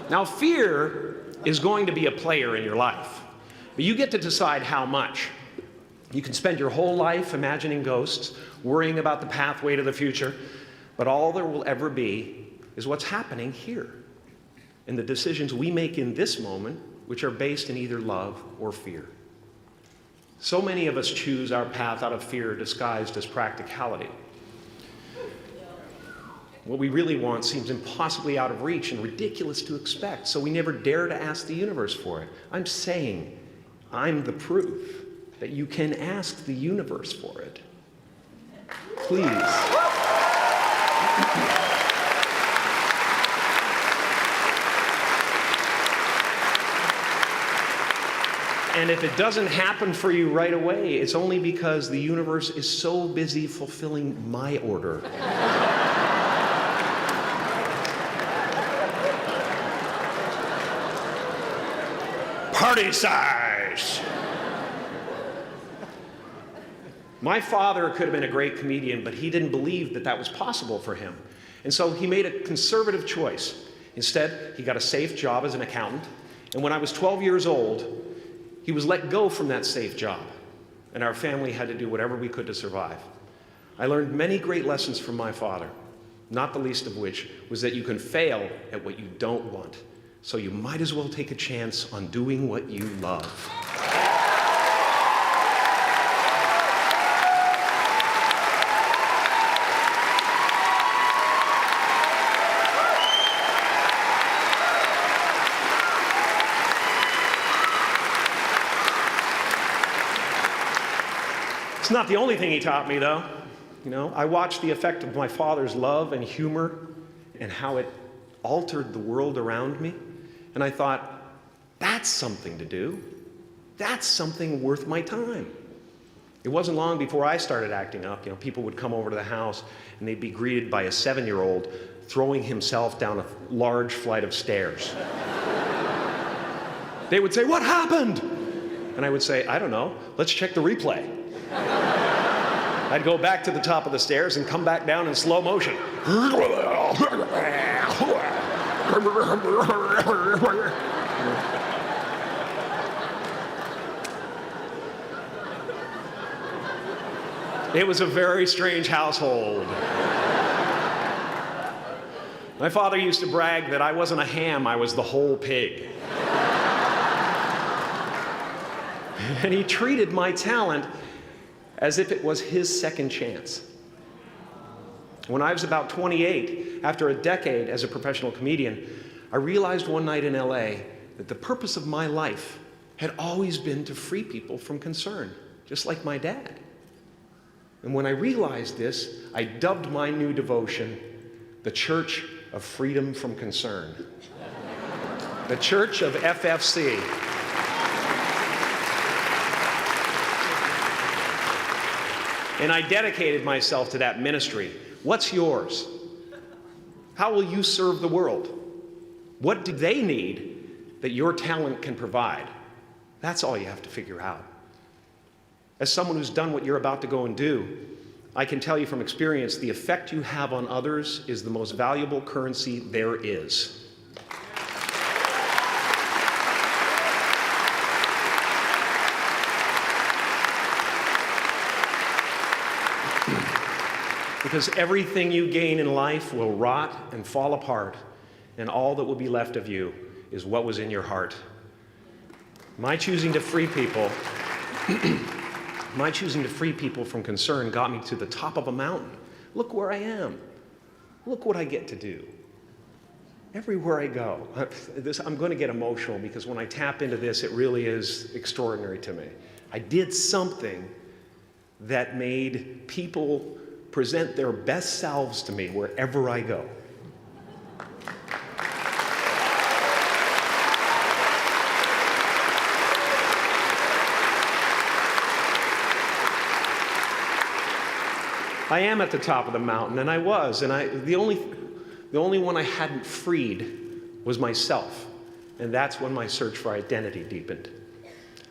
Now, fear is going to be a player in your life, but you get to decide how much. You can spend your whole life imagining ghosts, worrying about the pathway to the future, but all there will ever be is what's happening here, and the decisions we make in this moment, which are based in either love or fear. So many of us choose our path out of fear disguised as practicality. What we really want seems impossibly out of reach and ridiculous to expect, so we never dare to ask the universe for it. I'm saying I'm the proof that you can ask the universe for it. Please. And if it doesn't happen for you right away, it's only because the universe is so busy fulfilling my order. Party size! My father could have been a great comedian, but he didn't believe that that was possible for him. And so he made a conservative choice. Instead, he got a safe job as an accountant. And when I was 12 years old, he was let go from that safe job. And our family had to do whatever we could to survive. I learned many great lessons from my father, not the least of which was that you can fail at what you don't want. So you might as well take a chance on doing what you love. It's not the only thing he taught me, though. You know, I watched the effect of my father's love and humor and how it altered the world around me. And I thought, that's something to do. That's something worth my time. It wasn't long before I started acting up. You know, people would come over to the house and they'd be greeted by a 7-year-old throwing himself down a large flight of stairs. They would say, "What happened?" And I would say, "I don't know. Let's check the replay." I'd go back to the top of the stairs and come back down in slow motion. It was a very strange household. My father used to brag that I wasn't a ham, I was the whole pig. And he treated my talent as if it was his second chance. When I was about 28, after a decade as a professional comedian, I realized one night in LA that the purpose of my life had always been to free people from concern, just like my dad. And when I realized this, I dubbed my new devotion the Church of Freedom from Concern. The Church of FFC. And I dedicated myself to that ministry. What's yours? How will you serve the world? What do they need that your talent can provide? That's all you have to figure out. As someone who's done what you're about to go and do, I can tell you from experience, the effect you have on others is the most valuable currency there is. Because everything you gain in life will rot and fall apart, and all that will be left of you is what was in your heart. My choosing to free people, from concern got me to the top of a mountain. Look where I am. Look what I get to do. Everywhere I go. I'm going to get emotional because when I tap into this, it really is extraordinary to me. I did something that made people present their best selves to me wherever I go. I am at the top of the mountain, and I was, and the only one I hadn't freed was myself, and that's when my search for identity deepened.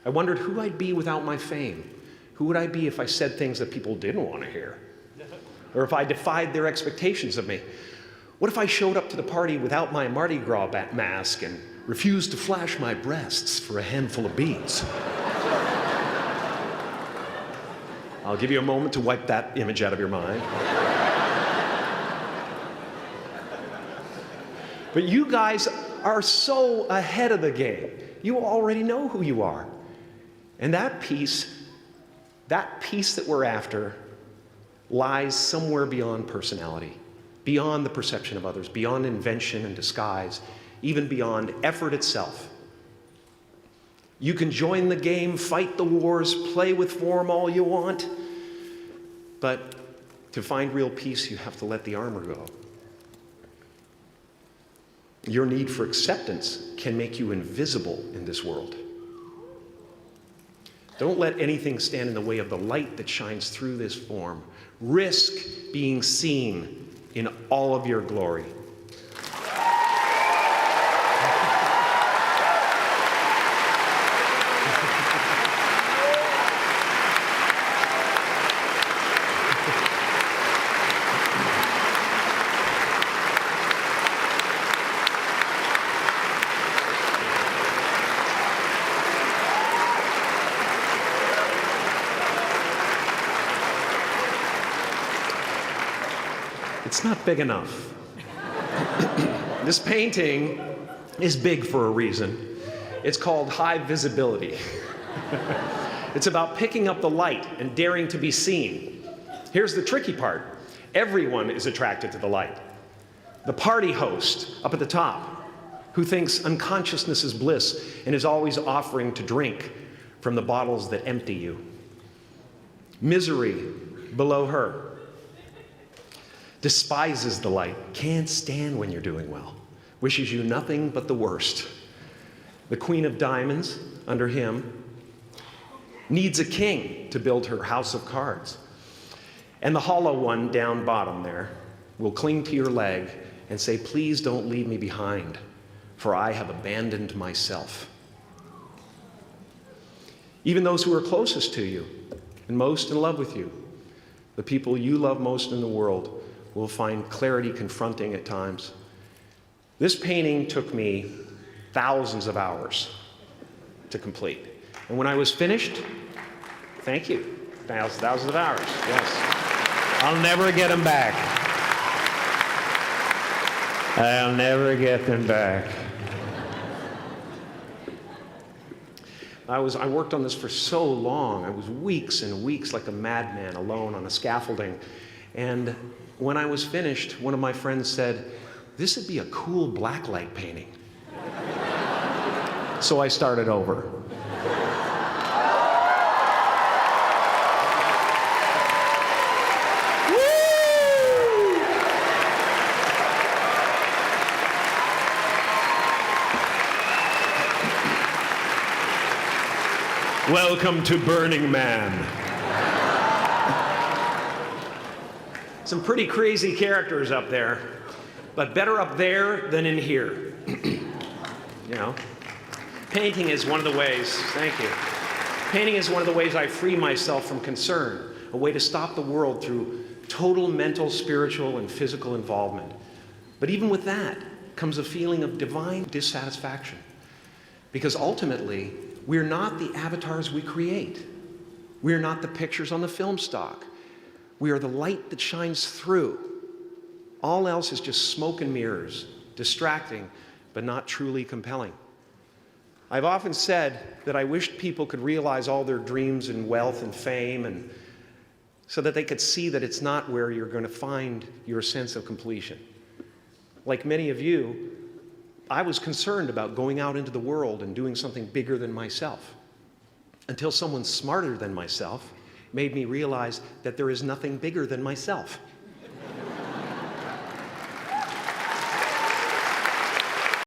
I wondered who I'd be without my fame. Who would I be if I said things that people didn't want to hear? Or if I defied their expectations of me? What if I showed up to the party without my Mardi Gras mask and refused to flash my breasts for a handful of beads? I'll give you a moment to wipe that image out of your mind. But you guys are so ahead of the game. You already know who you are. And that peace that we're after lies somewhere beyond personality, beyond the perception of others, beyond invention and disguise, even beyond effort itself. You can join the game, fight the wars, play with form all you want, but to find real peace, you have to let the armor go. Your need for acceptance can make you invisible in this world. Don't let anything stand in the way of the light that shines through this form. Risk being seen in all of your glory. It's not big enough. This painting is big for a reason. It's called high visibility. It's about picking up the light and daring to be seen. Here's the tricky part. Everyone is attracted to the light. The party host up at the top, who thinks unconsciousness is bliss and is always offering to drink from the bottles that empty you. Misery below her. Despises the light, can't stand when you're doing well, wishes you nothing but the worst. The Queen of Diamonds, under him, needs a king to build her house of cards. And the hollow one down bottom there will cling to your leg and say, please don't leave me behind, for I have abandoned myself. Even those who are closest to you and most in love with you, the people you love most in the world, will find clarity confronting at times. This painting took me thousands of hours to complete. And when I was finished, thank you, thousands of hours, yes. I'll never get them back. I'll never get them back. I worked on this for so long. I was weeks and weeks like a madman alone on a scaffolding. And when I was finished, one of my friends said, this would be a cool blacklight painting. So I started over. Welcome to Burning Man. Some pretty crazy characters up there, but better up there than in here. You know, painting is one of the ways, thank you. Painting is one of the ways I free myself from concern, a way to stop the world through total mental, spiritual, and physical involvement. But even with that comes a feeling of divine dissatisfaction, because ultimately, we're not the avatars we create. We're not the pictures on the film stock. We are the light that shines through. All else is just smoke and mirrors, distracting, but not truly compelling. I've often said that I wished people could realize all their dreams and wealth and fame, and so that they could see that it's not where you're going to find your sense of completion. Like many of you, I was concerned about going out into the world and doing something bigger than myself, until someone smarter than myself made me realize that there is nothing bigger than myself.